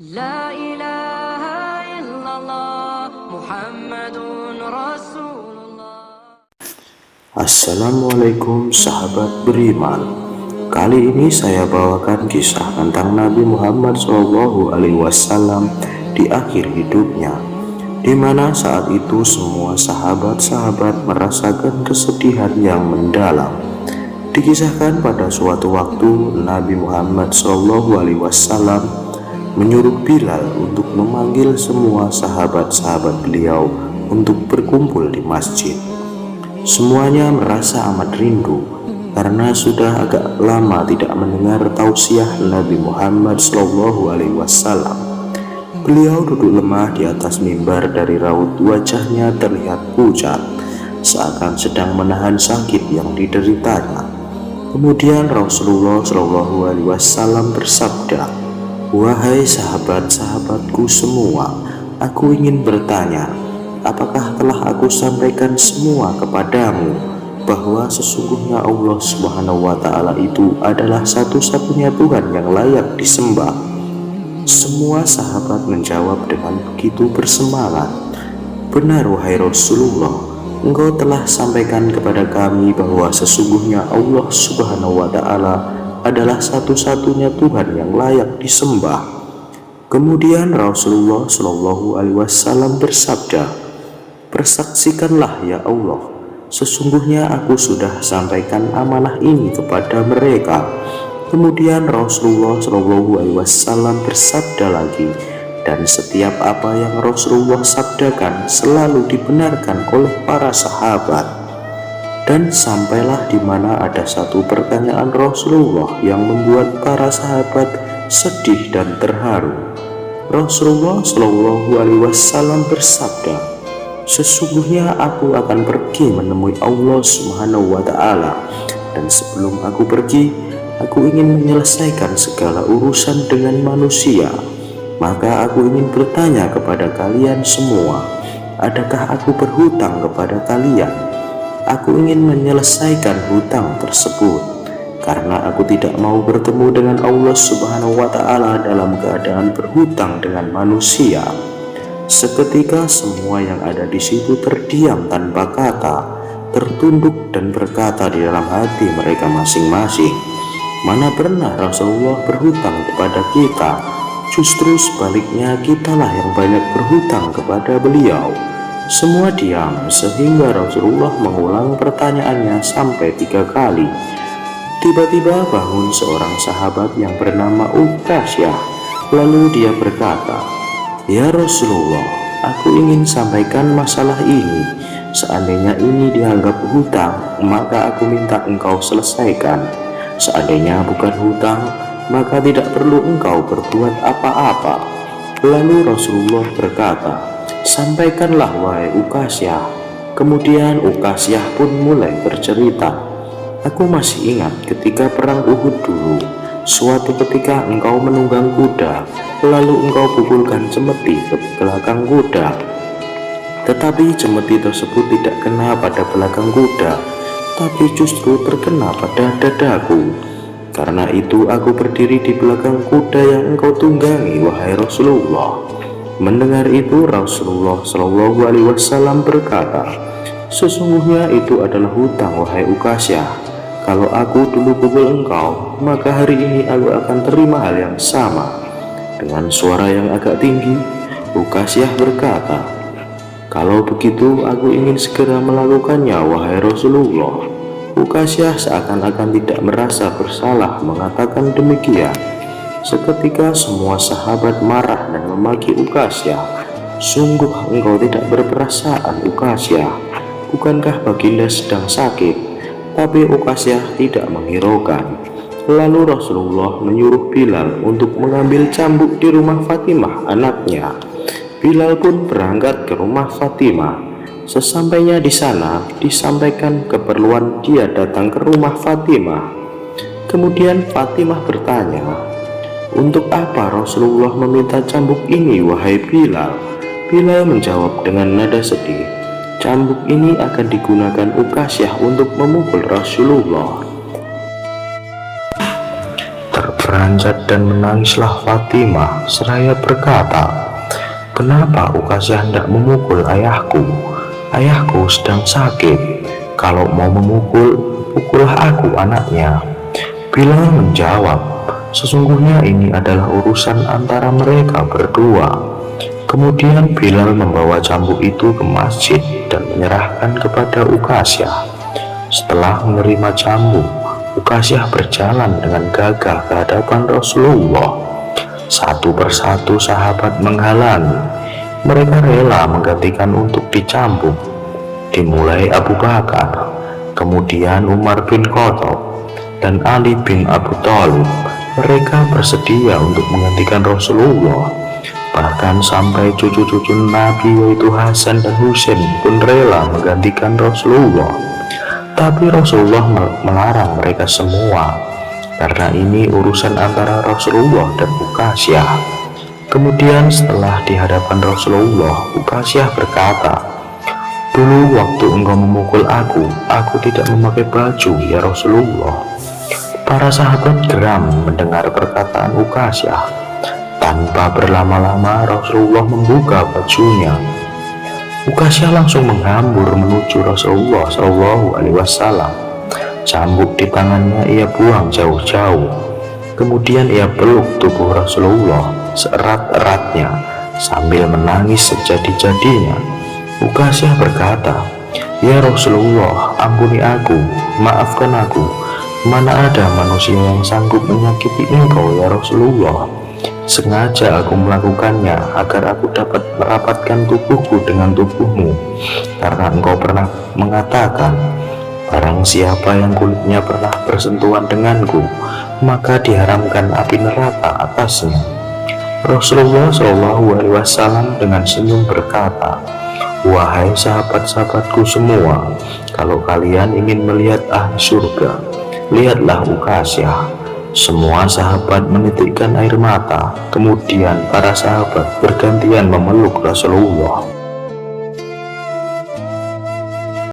La ilaha illallah Muhammadun Rasulullah. Assalamualaikum sahabat beriman. Kali ini saya bawakan kisah tentang Nabi Muhammad SAW di akhir hidupnya, di mana saat itu semua sahabat-sahabat merasakan kesedihan yang mendalam. Dikisahkan pada suatu waktu Nabi Muhammad SAW menyuruh Bilal untuk memanggil semua sahabat-sahabat beliau untuk berkumpul di masjid. Semuanya merasa amat rindu karena sudah agak lama tidak mendengar tausiah Nabi Muhammad SAW. Beliau duduk lemah di atas mimbar, dari raut wajahnya terlihat pucat, seakan sedang menahan sakit yang dideritanya. Kemudian Rasulullah SAW bersabda, "Wahai sahabat-sahabatku semua, aku ingin bertanya, apakah telah aku sampaikan semua kepadamu bahwa sesungguhnya Allah Subhanahu wa Ta'ala itu adalah satu-satunya Tuhan yang layak disembah?" Semua sahabat menjawab dengan begitu bersemangat, "Benar wahai Rasulullah, engkau telah sampaikan kepada kami bahwa sesungguhnya Allah Subhanahu wa Ta'ala adalah satu-satunya Tuhan yang layak disembah." Kemudian Rasulullah SAW bersabda, "Persaksikanlah ya Allah, sesungguhnya aku sudah sampaikan amanah ini kepada mereka." Kemudian Rasulullah SAW bersabda lagi, dan setiap apa yang Rasulullah sabdakan selalu dibenarkan oleh para sahabat. Dan sampailah di mana ada satu pertanyaan Rasulullah yang membuat para sahabat sedih dan terharu. Rasulullah SAW bersabda, "Sesungguhnya aku akan pergi menemui Allah Subhanahu wa Ta'ala, dan sebelum aku pergi, aku ingin menyelesaikan segala urusan dengan manusia. Maka aku ingin bertanya kepada kalian semua, adakah aku berhutang kepada kalian? Aku ingin menyelesaikan hutang tersebut, karena aku tidak mau bertemu dengan Allah Subhanahu wa Ta'ala dalam keadaan berhutang dengan manusia." Seketika semua yang ada di situ terdiam tanpa kata, tertunduk dan berkata di dalam hati mereka masing-masing, "Mana pernah Rasulullah berhutang kepada kita? Justru sebaliknya, kitalah yang banyak berhutang kepada beliau." Semua diam sehingga Rasulullah mengulang pertanyaannya sampai 3 kali. Tiba-tiba bangun seorang sahabat yang bernama Uqasyah. Lalu dia berkata, "Ya Rasulullah, aku ingin sampaikan masalah ini. Seandainya ini dianggap hutang, maka aku minta engkau selesaikan. Seandainya bukan hutang, maka tidak perlu engkau berbuat apa-apa." Lalu Rasulullah berkata, "Sampaikanlah wahai Uqasyah." Kemudian Uqasyah pun mulai bercerita, "Aku masih ingat ketika perang Uhud dulu. Suatu ketika engkau menunggang kuda, lalu engkau pukulkan cemeti ke belakang kuda. Tetapi cemeti tersebut tidak kena pada belakang kuda, tapi justru terkena pada dadaku. Karena itu aku berdiri di belakang kuda yang engkau tunggangi, wahai Rasulullah." Mendengar itu Rasulullah SAW berkata, "Sesungguhnya itu adalah hutang wahai Uqasyah. Kalau aku dulu pukul engkau, maka hari ini aku akan terima hal yang sama." Dengan suara yang agak tinggi, Uqasyah berkata, "Kalau begitu aku ingin segera melakukannya wahai Rasulullah." Uqasyah seakan-akan tidak merasa bersalah mengatakan demikian. Seketika semua sahabat marah dan memaki Uqasyah. "Sungguh engkau tidak berperasaan, Uqasyah. Bukankah baginda sedang sakit?" Tapi Uqasyah tidak menghiraukan. Lalu Rasulullah menyuruh Bilal untuk mengambil cambuk di rumah Fatimah anaknya. Bilal pun berangkat ke rumah Fatimah. Sesampainya di sana, disampaikan keperluan dia datang ke rumah Fatimah. Kemudian Fatimah bertanya, "Untuk apa Rasulullah meminta cambuk ini wahai Bilal?" Bilal menjawab dengan nada sedih, "Cambuk ini akan digunakan Uqasyah untuk memukul Rasulullah." beranjak dan menangislah Fatimah seraya berkata, "Kenapa Uqasyah hendak memukul ayahku? Ayahku sedang sakit. Kalau mau memukul, pukullah aku anaknya." Bilal menjawab, "Sesungguhnya ini adalah urusan antara mereka berdua." Kemudian Bilal membawa cambuk itu ke masjid dan menyerahkan kepada Uqasyah. Setelah menerima cambuk, Uqasyah berjalan dengan gagah ke hadapan Rasulullah. Satu persatu sahabat menghalangi. Mereka rela menggantikan untuk dicambuk. Dimulai Abu Bakar, kemudian Umar bin Khattab, dan Ali bin Abi Thalib. Mereka bersedia untuk menggantikan Rasulullah. Bahkan sampai cucu-cucu Nabi yaitu Hasan dan Husain pun rela menggantikan Rasulullah. Tapi Rasulullah melarang mereka semua, karena ini urusan antara Rasulullah dan Uqasyah. Kemudian setelah di hadapan Rasulullah, Uqasyah berkata, "Dulu waktu engkau memukul aku tidak memakai baju ya Rasulullah." Para sahabat geram mendengar perkataan Uqasyah. Tanpa berlama-lama Rasulullah membuka bajunya. Uqasyah langsung menghambur menuju Rasulullah SAW. Cambuk di tangannya ia buang jauh-jauh. Kemudian ia peluk tubuh Rasulullah seerat-eratnya sambil menangis sejadi-jadinya. Uqasyah berkata, "Ya Rasulullah, ampuni aku, maafkan aku. Mana ada manusia yang sanggup menyakiti engkau ya Rasulullah. Sengaja aku melakukannya agar aku dapat merapatkan tubuhku dengan tubuhmu, karena engkau pernah mengatakan, barang siapa yang kulitnya pernah bersentuhan denganku, maka diharamkan api neraka atasnya." Rasulullah SAW dengan senyum berkata, "Wahai sahabat-sahabatku semua, kalau kalian ingin melihat ahli surga, lihatlah Uqasyah." Semua sahabat menitikkan air mata. Kemudian para sahabat bergantian memeluk Rasulullah.